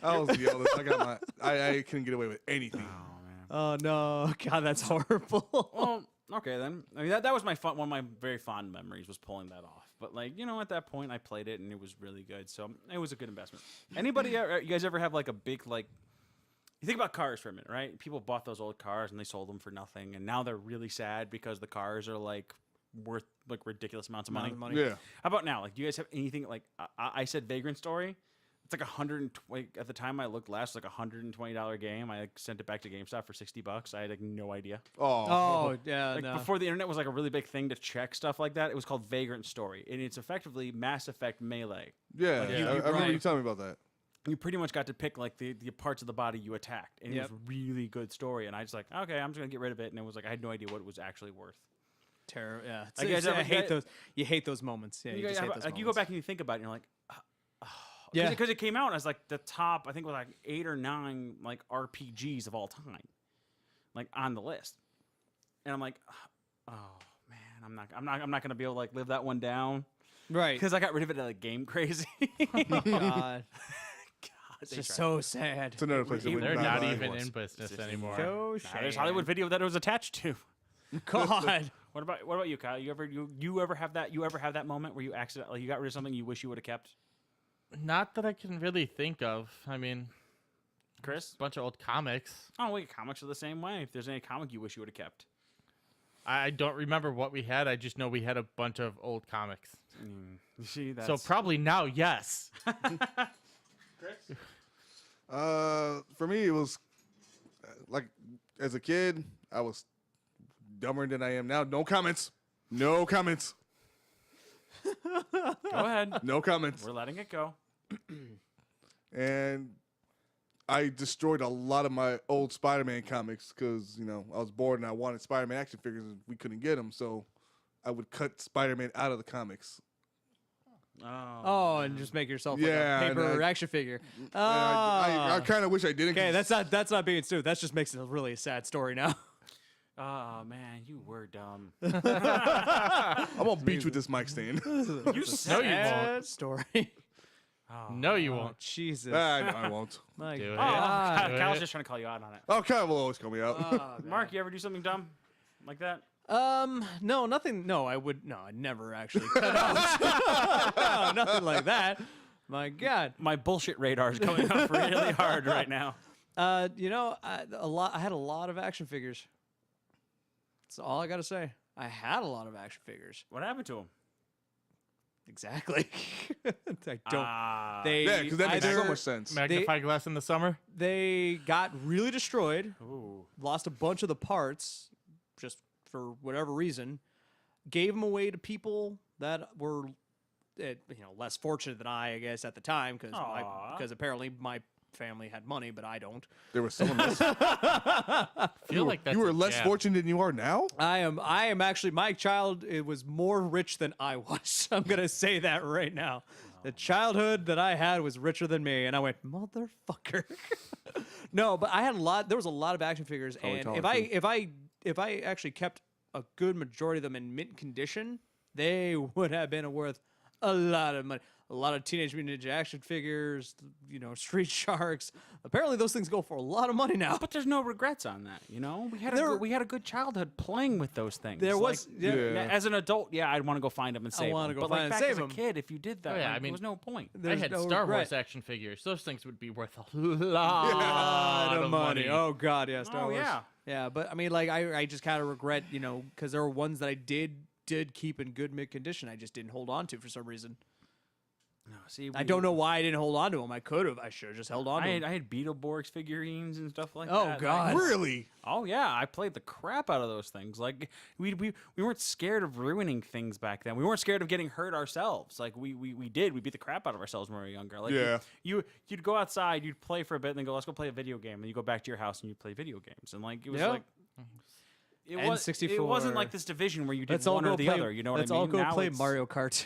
I was the oldest. I couldn't get away with anything. Oh no, God, that's horrible. Well, okay then. I mean, that was one of my very fond memories was pulling that off. But like, at that point I played it and it was really good. So it was a good investment. Anybody, you guys ever have like a big like? You think about cars for a minute, right? People bought those old cars and they sold them for nothing, and now they're really sad because the cars are like worth like ridiculous amounts of money. Yeah. How about now? Like, do you guys have anything like I said Vagrant Story? It's like 120 at the time I looked last, like $120 game. I like, sent it back to GameStop for $60. I had like no idea. Oh yeah, Like no. before the internet was like a really big thing to check stuff like that. It was called Vagrant Story, and it's effectively Mass Effect Melee. Yeah. Like, I remember you telling me about that. You pretty much got to pick like the parts of the body you attacked, and it was Yep. a really good story. And I was like, okay, I'm just gonna get rid of it. And it was like I had no idea what it was actually worth. Terrible. Yeah, I guess I you hate guys- those. You hate those moments. Yeah, you guys just hate have- those like moments. you go back and you think about it, and you're like, Yeah. because it came out as like the top, I think it was like 8 or 9 like RPGs of all time, like on the list, and I'm like, oh man, I'm not gonna be able to like live that one down right. because I got rid of it at like Game Crazy. God, God, it's they just tried. so sad. It's another place that They're would not buy even once. in business anymore. So Nah, there's Hollywood Video that it was attached to. God. What about you, Kyle? You ever have that moment where you accidentally you got rid of something you wish you would have kept? Not that I can really think of. I mean, Chris? a bunch of old comics. Oh wait, comics are the same way. If there's any comic you wish you would have kept. I don't remember what we had. I just know we had a bunch of old comics. You see, that's... So probably now, yes. For me, it was like as a kid, I was dumber than I am now. No comments. No comments. Go ahead. No comments. We're letting it go. And I destroyed a lot of my old Spider-Man comics because, I was bored and I wanted Spider-Man action figures and we couldn't get them. So I would cut Spider-Man out of the comics. Oh, and just make yourself like Yeah, a and paper action figure. And I kind of wish I didn't. Okay, 'cause- that's not being stupid. That just makes it a really sad story now. Oh man, you were dumb. I'm going to beat you with this mic stand. You No, you Sad won't. story. Oh, No, you Oh, won't. Jesus. No, I won't. My Do it. God. Do Kyle's it. just trying to call you out on it. Oh, Kyle will always call me out. Mark, you ever do something dumb like that? No, nothing. No, I'd never actually cut out. No, nothing like that. My God. My bullshit radar is going up really hard right now. I had a lot of action figures. That's all I gotta say. I had a lot of action figures. What happened to him? Exactly. I don't. They Yeah, because that makes so either- much sense. Magnify glass in the summer. They got really destroyed. Ooh. Lost a bunch of the parts, just for whatever reason. Gave them away to people that were, less fortunate than I guess, at the time, Aw. because apparently my family had money, but I don't. There was someone less. Feel like that's You were a less jab. fortunate than you are now? I am actually, my child, it was more rich than I was. I'm going to say that right now. The childhood that I had was richer than me. And I went, motherfucker. No, but there was a lot of action figures. Probably And taller, if I actually kept a good majority of them in mint condition, they would have been worth a lot of money. A lot of Teenage Mutant Ninja action figures, Street Sharks. Apparently, those things go for a lot of money now. But there's no regrets on that, we had a good childhood playing with those things. There Like, was, yeah. Yeah. As an adult, I'd want to go find them and save wanna them. go But find like and back save as a 'em. kid, if you did that, Oh, yeah, like, I mean, there was no point. I There's had no Star regret. Wars action figures. Those things would be worth a lot lot of money. Oh God, yeah, Star Oh, Wars. yeah. Yeah, but I mean, like, I just kind of regret, because there were ones that I did keep in good mid condition. I just didn't hold on to for some reason. No, see, I don't know why I didn't hold on to them. I could have. I should have just held on to them. I had Beetleborgs figurines and stuff like Oh, that. God. Really? Oh yeah, I played the crap out of those things. Like we weren't scared of ruining things back then. We weren't scared of getting hurt ourselves. Like we beat the crap out of ourselves when we were younger. Like Yeah. you'd go outside, you'd play for a bit, and then go, let's go play a video game. And you go back to your house and you play video games. And like it was Yep. like it N64. wasn't like this division where you did Let's all one go or the play. other. You know what I Let's mean? all go Now play it's- Mario Kart.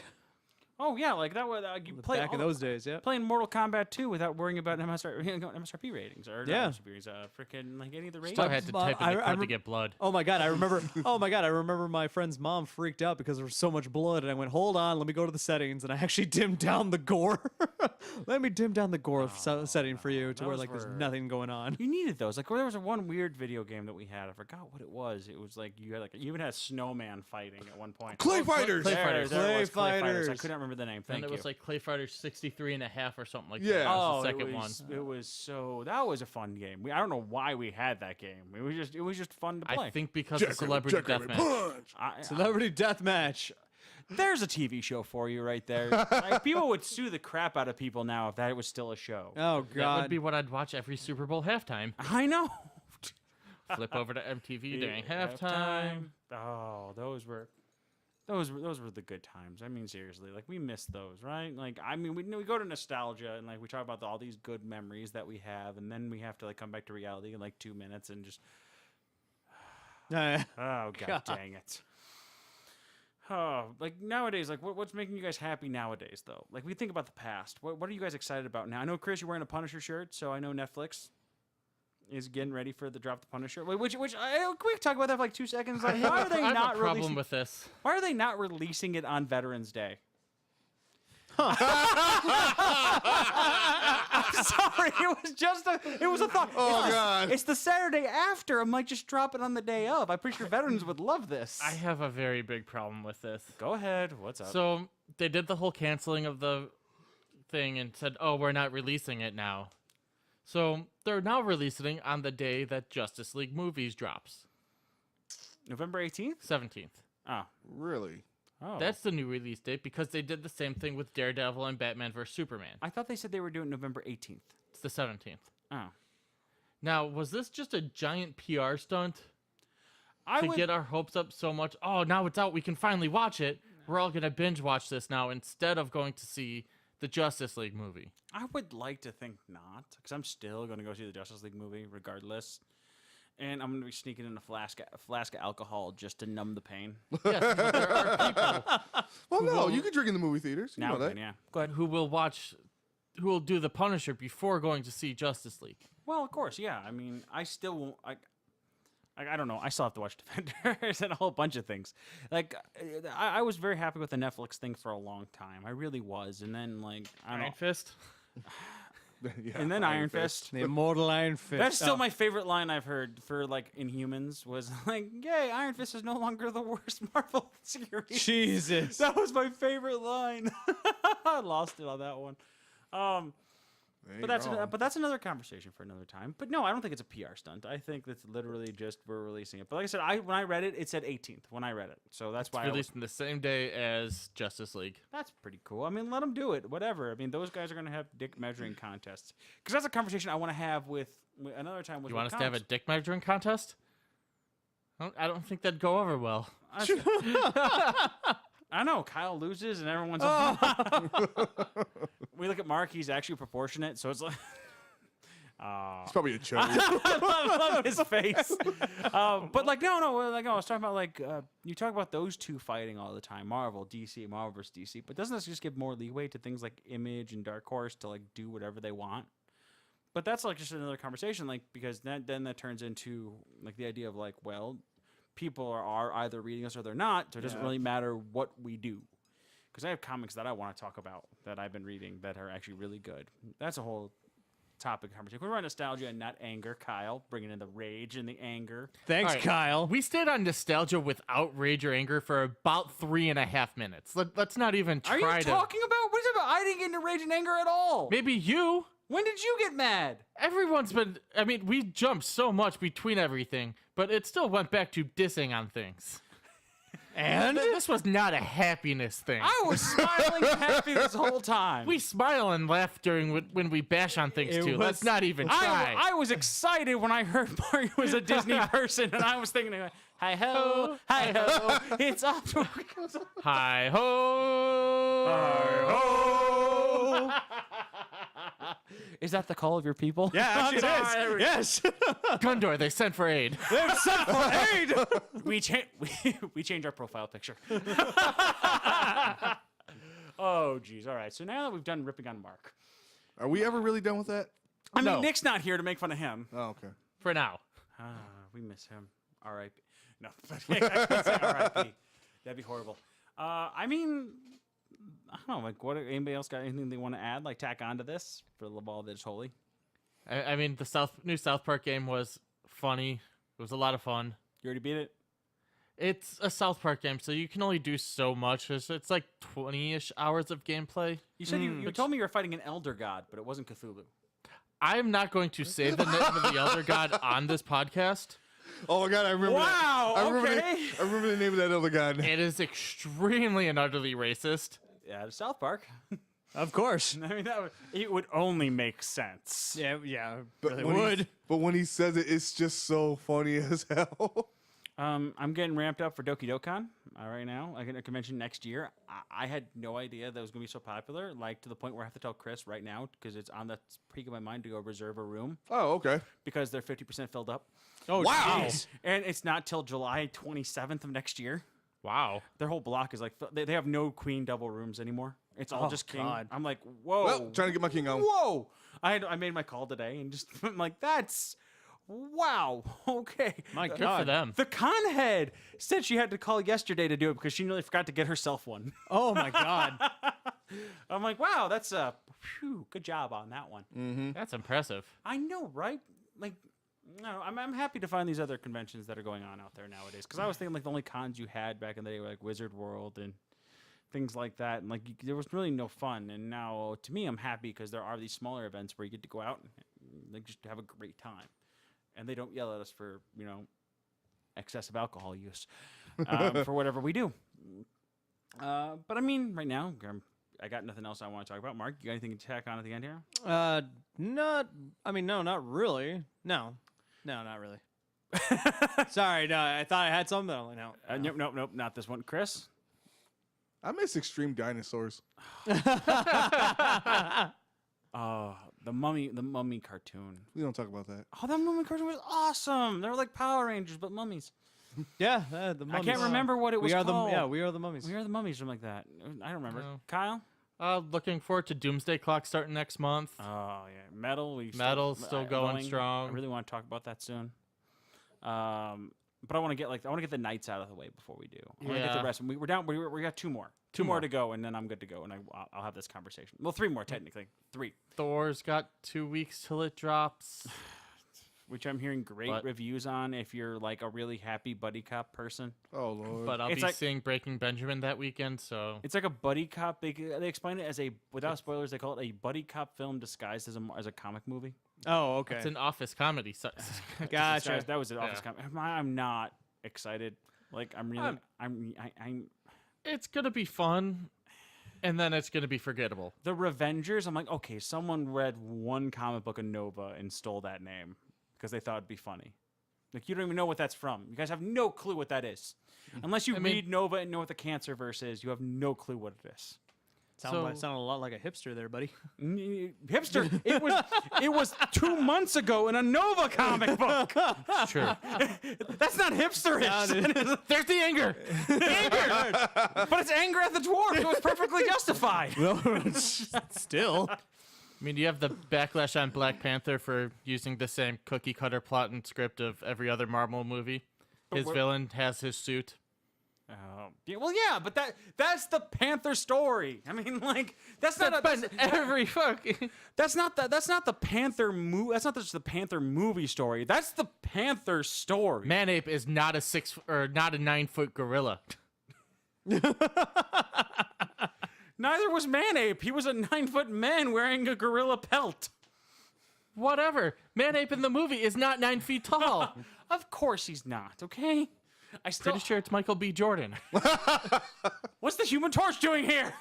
Oh yeah, like that was you play Back in those days, yeah. playing Mortal Kombat 2 without worrying about MSRP ratings or Yeah. not MSRP ratings, freaking like any of the ratings. Still had to type in I the code remember- to get blood. Oh my God, I remember. Oh my God, I remember my friend's mom freaked out because there was so much blood, and I went, "Hold on, let me go to the settings," and I actually dimmed down the gore. Let me dim down the gore setting for you to where those like there's were- nothing going on. You needed those. Like there was one weird video game that we had. I forgot what it was. It was like you even had a snowman fighting at one point. Clay fighters. Clay There, Fighters. there it was, Clay Clay Fighters. I Fighters. couldn't remember the name. Thank And it you. was like Clay Fighters 63.5 or something like Yeah. that. That oh, was the second it one. was, It was so that was a fun game. I don't know why we had that game. It was just fun to play. I think because of Celebrity Deathmatch. I- Celebrity Deathmatch. there's a TV show for you right there. Like, people would sue the crap out of people now if that was still a show. Oh That God. would be what I'd watch every Super Bowl halftime. I know. Flip over to MTV during halftime. Oh, those were the good times. I mean, seriously, like we miss those, right? Like, I mean, we go to nostalgia and like we talk about all these good memories that we have, and then we have to like come back to reality in like 2 minutes and just oh god dang it. Oh, like nowadays, like what's making you guys happy nowadays though? Like we think about the past. What are you guys excited about now? I know Chris, you're wearing a Punisher shirt, so I know Netflix is getting ready for the Drop the Punisher. Which can we talk about that for like 2 seconds? Like, why are they I have not a problem releasing? with this. Why are they not releasing it on Veterans Day? I'm sorry, it was a thought. Oh, God. It's the Saturday after. I might just drop it on the day of. I'm pretty sure veterans would love this. I have a very big problem with this. Go ahead. What's up? So they did the whole canceling of the thing and said, "Oh, we're not releasing it now." So they're now releasing it on the day that Justice League movies drops, November 18th? 17th. Oh. Really? Oh. That's the new release date because they did the same thing with Daredevil and Batman vs Superman. I thought they said they were doing November 18th. It's the 17th. Oh. Now, was this just a giant PR stunt I to would get our hopes up so much? Oh, now it's out. We can finally watch it. We're all going to binge watch this now instead of going to see the Justice League movie. I would like to think not, because I'm still going to go see the Justice League movie regardless. And I'm going to be sneaking in a flask of alcohol just to numb the pain. Yes, but there are people Well, no, you can drink in the movie theaters. You Now know that. then, yeah. Go ahead. who will do the Punisher before going to see Justice League. Well, of course, yeah. I mean, I still won't. I don't know. I still have to watch Defenders and a whole bunch of things. Like, I was very happy with the Netflix thing for a long time. I really was. And then, like, I don't know. Iron Fist? Yeah, And then Iron Fist. The immortal Iron Fist. That's still my favorite line I've heard for, like, Inhumans was, like, yay, Iron Fist is no longer the worst Marvel series. Jesus. That was my favorite line. I lost it on that one. Ain't But wrong. that's another conversation for another time. But no, I don't think it's a PR stunt. I think that's literally just we're releasing it. But like I said, when I read it, it said 18th when I read it. So that's why Released on the same day as Justice League. that's pretty cool. I mean, let them do it. Whatever. I mean, those guys are going to have dick measuring contests. Because that's a conversation I want to have with another time with You want us with to have a comics. dick measuring contest? I don't think that'd go over well. I know. Kyle loses and everyone's. We look at Mark. He's actually proportionate. So it's like. It's probably a joke. I love his face. But like no, like I was talking about like you talk about those two fighting all the time, Marvel versus DC. But doesn't this just give more leeway to things like Image and Dark Horse to like do whatever they want? But that's like just another conversation, like because then that turns into like the idea of like, well, people are either reading us or they're not, so it doesn't really matter what we do. Because I have comics that I want to talk about that I've been reading that are actually really good. That's a whole topic of conversation. We're on nostalgia and not anger, Kyle, bringing in the rage and the anger. Thanks, All right, Kyle. We stayed on nostalgia without rage or anger for about 3.5 minutes. Let's not even Are try you to. talking about? What is it about? I didn't get into rage and anger at all. Maybe you. When did you get mad? Everyone's been. I mean, we jumped so much between everything, but it still went back to dissing on things. And This was not a happiness thing. I was smiling and happy this whole time. We smile and laugh during when we bash on things It too. Let's was- not even try. I was excited when I heard Mario was a Disney person, and I was thinking, hi ho, hi ho, it's off to Hi ho. Hi ho. Is that the call of your people? yeah, actually Sorry. it is. Yes. Gundor, they sent for aid. They've sent for aid. we change our profile picture. Oh, geez. All right. So now that we've done ripping on Mark, Are we ever really done with that? I mean, No. Nick's not here to make fun of him. Oh, okay. For now. We miss him. R.I.P. No, but I can't say R.I.P. That'd be horrible. I mean, I don't know. Like, what? Anybody else got anything they want to add? Like, tack onto this for the ball that is holy. I mean, the new South Park game was funny. It was a lot of fun. You already beat it. It's a South Park game, so you can only do so much. It's like 20-ish hours of gameplay. You said you told me you were fighting an elder god, but it wasn't Cthulhu. I'm not going to say the name of the Elder God on this podcast. Oh my God, I remember. Wow, That. I remember. okay. I remember the name of that other guy. It is extremely and utterly racist. Yeah, to South Park. Of course. I mean, it would only make sense. Yeah. But Really when he- would. But when he says it, it's just so funny as hell. I'm getting ramped up for Doki Dokkan right now. I get a convention next year. I had no idea that was going to be so popular, like to the point where I have to tell Chris right now because it's on the peak of my mind to go reserve a room Oh, okay. because they're 50% filled up. Oh, Wow. jeez. And it's not till July 27th of next year. Wow. Their whole block is like, they have no queen double rooms anymore. It's all Oh, just king. God. I'm like, whoa. Well, trying to get my king on. Whoa. I made my call today and just, I'm like, that's, wow. Okay. My Good God. for them. The con head said she had to call yesterday to do it because she nearly forgot to get herself one. Oh my God. I'm like, wow, that's a good job on that one. That's impressive. I know, right? Like, no, I'm happy to find these other conventions that are going on out there nowadays. Because I was thinking like the only cons you had back in the day were like Wizard World and things like that, and like there was really no fun. And now, to me, I'm happy because there are these smaller events where you get to go out and like just have a great time, and they don't yell at us for excessive alcohol use for whatever we do. But I mean, right now, I got nothing else I want to talk about. Mark, you got anything to tack on at the end here? No, not really. No, not really. Sorry, no, I thought I had something. But I'm like, no. Nope, not this one. Chris? I miss Extreme Dinosaurs. The mummy cartoon. We don't talk about that. Oh, that mummy cartoon was awesome. They were like Power Rangers, but mummies. Yeah, the mummies. I can't remember what it was called. We are the mummies. We are the mummies, something like that. I don't remember. No. Kyle? Looking forward to Doomsday Clock starting next month. Oh, yeah. Metal's still going strong. I really want to talk about that soon. But I want to get the nights out of the way before we do. I want to get the rest. We're down. We got two more. Two more to go, and then I'm good to go, and I'll have this conversation. Well, three more technically. Three. Thor's got 2 weeks till it drops. Which I'm hearing great reviews on if you're like a really happy buddy cop person. Oh, Lord. But I'll be seeing Breaking Benjamin that weekend, so... It's like a buddy cop. They explain it as without spoilers, they call it a buddy cop film disguised as a comic movie. Oh, okay. It's an office comedy. So Gotcha. That was an office comedy. I'm not excited. Like, I'm really... I'm It's going to be fun, and then it's going to be forgettable. The Revengers, I'm like, okay, someone read one comic book of Nova and stole that name because they thought it'd be funny. Like, you don't even know what that's from. You guys have no clue what that is. Unless you read Nova and know what the Cancerverse is, you have no clue what it is. Sounded a lot like a hipster there, buddy. Hipster. It was 2 months ago in a Nova comic book. It's true. That's not hipsterish. There's the anger. Anger. But it's anger at the dwarf. It was perfectly justified. Still. I mean, you have the backlash on Black Panther for using the same cookie cutter plot and script of every other Marvel movie. His villain has his suit. But that's the Panther story. I mean, like that's not every fucking. That's not the Panther movie. That's not just the Panther movie story. That's the Panther story. Manape is not a 9-foot gorilla. Neither was Manape. He was a 9-foot man wearing a gorilla pelt. Whatever. Manape in the movie is not 9 feet tall. Of course he's not. Okay. Pretty sure it's Michael B. Jordan. What's the Human Torch doing here?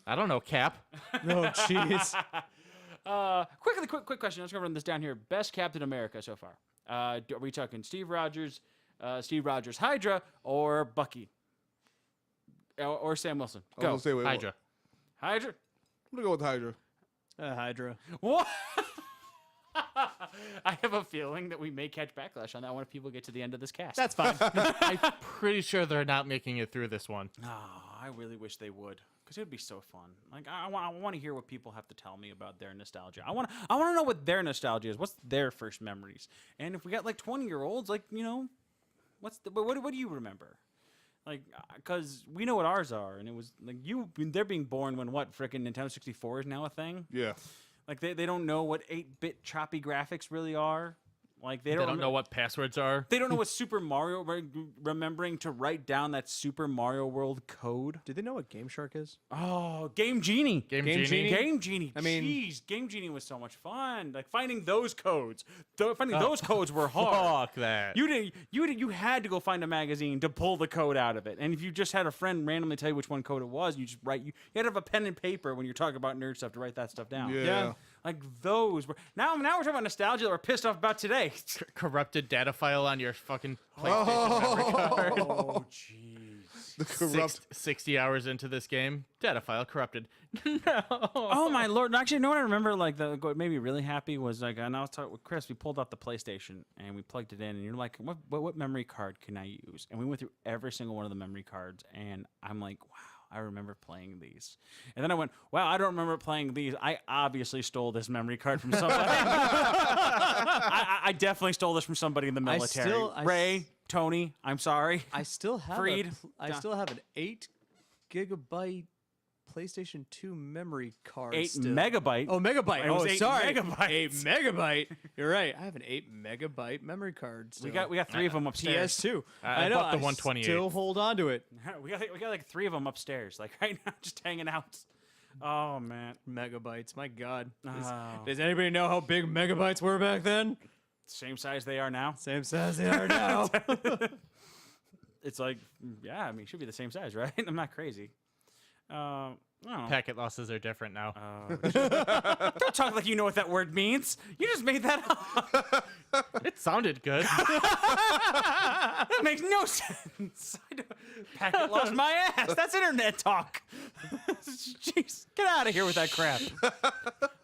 I don't know, Cap. Oh, jeez. Quick question. Let's go run this down here. Best Captain America so far. Are we talking Steve Rogers Hydra, or Bucky? Or Sam Wilson? Go. I was gonna say, Hydra. Hydra? I'm going to go with Hydra. Hydra. What? I have a feeling that we may catch backlash on that one if people get to the end of this cast. That's fine. I'm pretty sure they're not making it through this one. Oh, I really wish they would, because it would be so fun. Like I want to hear what people have to tell me about their nostalgia. I want to know what their nostalgia is. What's their first memories? And if we got like 20-year-olds, like what do you remember? Like, because we know what ours are, and it was like they're being born when frickin' Nintendo 64 is now a thing. Yeah. Like they don't know what 8-bit choppy graphics really are. Like They don't know what passwords are. They don't know what Super Mario, remembering to write down that Super Mario World code. Do they know what Game Shark is? Oh, Game Genie. Game Genie. I mean, jeez, Game Genie was so much fun. Like finding those codes. Those codes were hard. Fuck that. You had to go find a magazine to pull the code out of it. And if you just had a friend randomly tell you which one code it was, you just write. You had to have a pen and paper when you're talking about nerd stuff to write that stuff down. Yeah. Like those were. Now we're talking about nostalgia that we're pissed off about today. Corrupted data file on your fucking PlayStation memory card. Oh, jeez. The corrupt. 60 hours into this game, data file corrupted. No. Oh my lord! Actually, you know what I remember? Like what made me really happy was like, and I was talking with Chris. We pulled out the PlayStation and we plugged it in, and you're like, what memory card can I use? And we went through every single one of the memory cards, and I'm like, wow. I remember playing these. And then I went, wow, I don't remember playing these. I obviously stole this memory card from somebody. I definitely stole this from somebody in the military. Ray, Tony, I'm sorry. I still have Freed. I still have an 8 gigabyte PlayStation 2 memory card. 8 still. megabyte. Oh, megabyte. It was Oh, 8 sorry. megabytes. 8 megabyte. You're right. I have an 8 megabyte memory card. Still. We got 3 of them upstairs. PS2. I know. bought the I 128. Still hold on to it. we got like 3 of them upstairs, like right now, just hanging out. Oh man, Megabytes. My God. Oh. Does anybody know how big megabytes were back then? Same size they are now. Same size they are now. It's like, yeah, I mean, it should be the same size, right? I'm not crazy. I don't know. Packet losses are different now. Don't talk like you know what that word means. You just made that up. It sounded good. That makes no sense. Packet lost my ass. That's internet talk. Jeez, get out of here with that crap.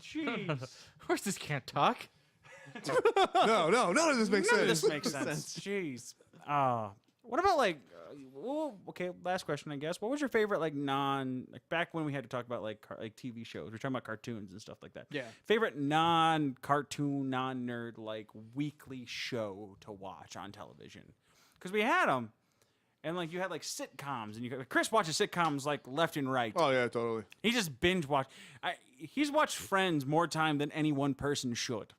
Jeez. Horses can't talk. No, none of this makes None of sense. this makes sense. Jeez. What about like? Well, okay. Last question, I guess. What was your favorite like back when we had to talk about like TV shows? We're talking about cartoons and stuff like that. Yeah. Favorite non-cartoon, non-nerd like weekly show to watch on television? Because we had them, and like you had like sitcoms, and Chris watches sitcoms like left and right. Oh yeah, totally. He just binge watch. He's watched Friends more time than any one person should.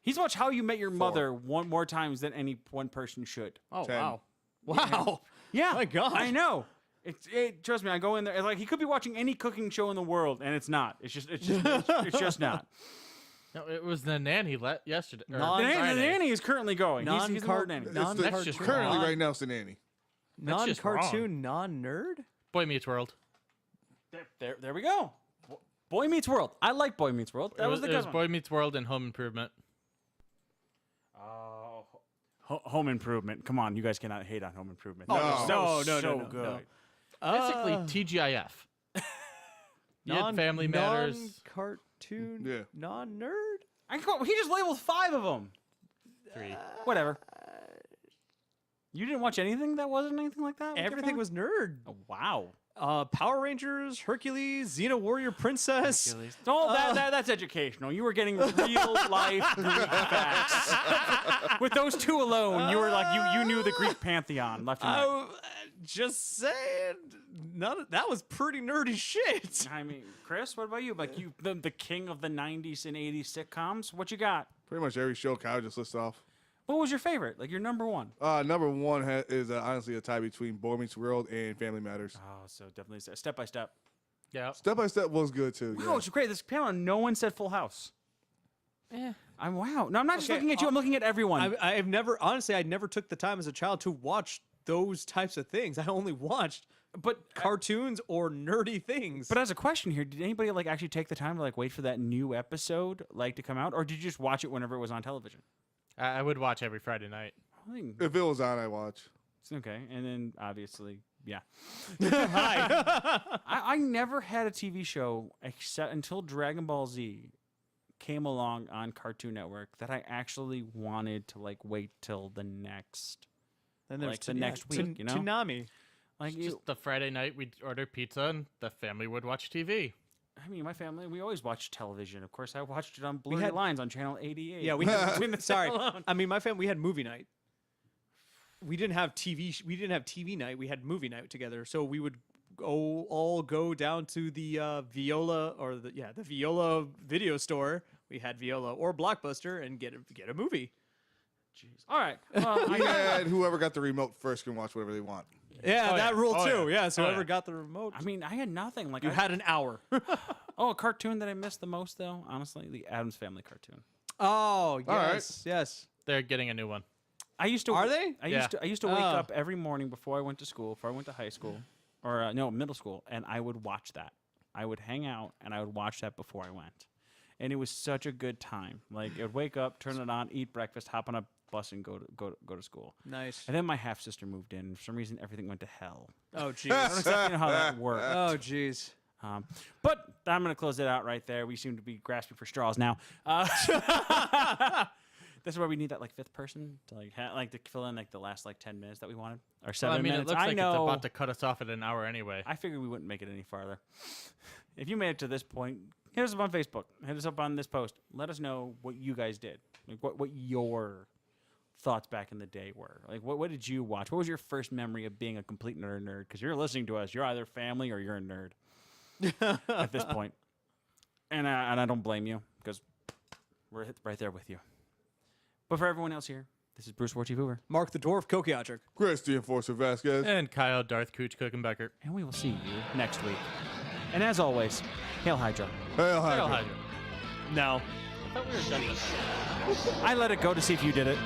He's watched How You Met Your Mother more times than any one person should. Oh, 10. wow. Wow. Yeah, My God. I know. Trust me, I go in there. It's like he could be watching any cooking show in the world, and it's not. It's just not. No, it was the nanny yesterday. or Non- The Friday. nanny is currently going. He's an old Non-cart- nanny. non- It's That's just currently wrong. right now, it's the nanny. That's just wrong. Non-cartoon, non-nerd? Boy Meets World. There we go. Boy Meets World. I like Boy Meets World. That was the it good was one. Boy Meets World and Home Improvement. Home Improvement. Come on, you guys cannot hate on Home Improvement. Oh, That was no, so no, good. no. Basically, TGIF. You had Family Matters. Non-cartoon, Yeah. non-nerd? He just labeled 5 of them. 3. Whatever. You didn't watch anything that wasn't anything like that? with your Everything family? was nerd. Oh, wow. Power Rangers, Hercules, Xena Warrior Princess. Oh, that's educational. You were getting real life Greek facts. With those 2 alone, you were like you knew the Greek pantheon left and right. Just saying, that was pretty nerdy shit. I mean, Chris, what about you? Like the king of the 90s and 80s sitcoms. What you got? Pretty much every show Kyle just lists off. What was your favorite? Like your number one? Number one is honestly a tie between Boy Meets World and Family Matters. Oh, so definitely Step by Step. Yeah. Step by Step was good too. Wow, Yeah. it's great. This panel, no one said Full House. Wow. No, I'm not just Okay, looking at you. I'm looking at everyone. I've never, honestly, I never took the time as a child to watch those types of things. I only watched cartoons or nerdy things. But as a question here, did anybody like actually take the time to like wait for that new episode like to come out, or did you just watch it whenever it was on television? I would watch every Friday night. I think If it was on, I watch. it's okay. And then obviously, yeah. Hi. I never had a TV show except until Dragon Ball Z came along on Cartoon Network that I actually wanted to like wait till the next. And there's Like the next week, you know? Toonami. Like It's just the Friday night we'd order pizza and the family would watch TV. I mean, my family, we always watched television. Of course, I watched it on Blurry had- Lines on Channel 88. Yeah, we had, sorry. alone. I mean, my family, we had movie night. We didn't have TV. We didn't have TV night. We had movie night together. So we would all go down to the Viola or the Viola video store. We had Viola or Blockbuster and get a movie. Jeez. All right. Well, We had whoever got the remote first can watch whatever they want. Yeah, Oh, that yeah. rule Oh, too. yeah. Yeah, so Oh, whoever yeah. got the remote. I mean, I had nothing. Like You I, had an hour. a cartoon that I missed the most, though. Honestly, the Addams Family cartoon. Oh, yes, right. yes. They're getting a new one. I used to. Are they? I Yeah. used to wake Oh. up every morning before I went to school, before I went to high school, or no, middle school, and I would watch that. I would hang out and I would watch that before I went, and it was such a good time. Like I would wake up, turn it on, eat breakfast, hop on a bus, and go to school. Nice. And then my half sister moved in. And for some reason, everything went to hell. Oh, I don't jeez. exactly know how that worked. Oh, jeez. But I'm going to close it out right there. We seem to be grasping for straws now. This is where we need that like 5th person to like to fill in like the last like 10 minutes that we wanted or 7 Well, I mean, minutes. it looks like know. it's about to cut us off at an hour anyway. I figured we wouldn't make it any farther. If you made it to this point, hit us up on Facebook. Hit us up on this post. Let us know what you guys did. Like what your thoughts back in the day were. Like what did you watch? What was your first memory of being a complete nerd? Because you're listening to us. You're either family or you're a nerd. at this point. And I don't blame you because we're right there with you. But for everyone else here, this is Bruce Warchief Hoover. Mark the Dwarf Kokiatric. Chris the Enforcer Vasquez. And Kyle Darth Cooch Cookenbecker. And we will see you next week. And as always, Hail Hydra. Hail Hail Hydra. Hydra. No. I thought we were done with that. I let it go to see if you did it.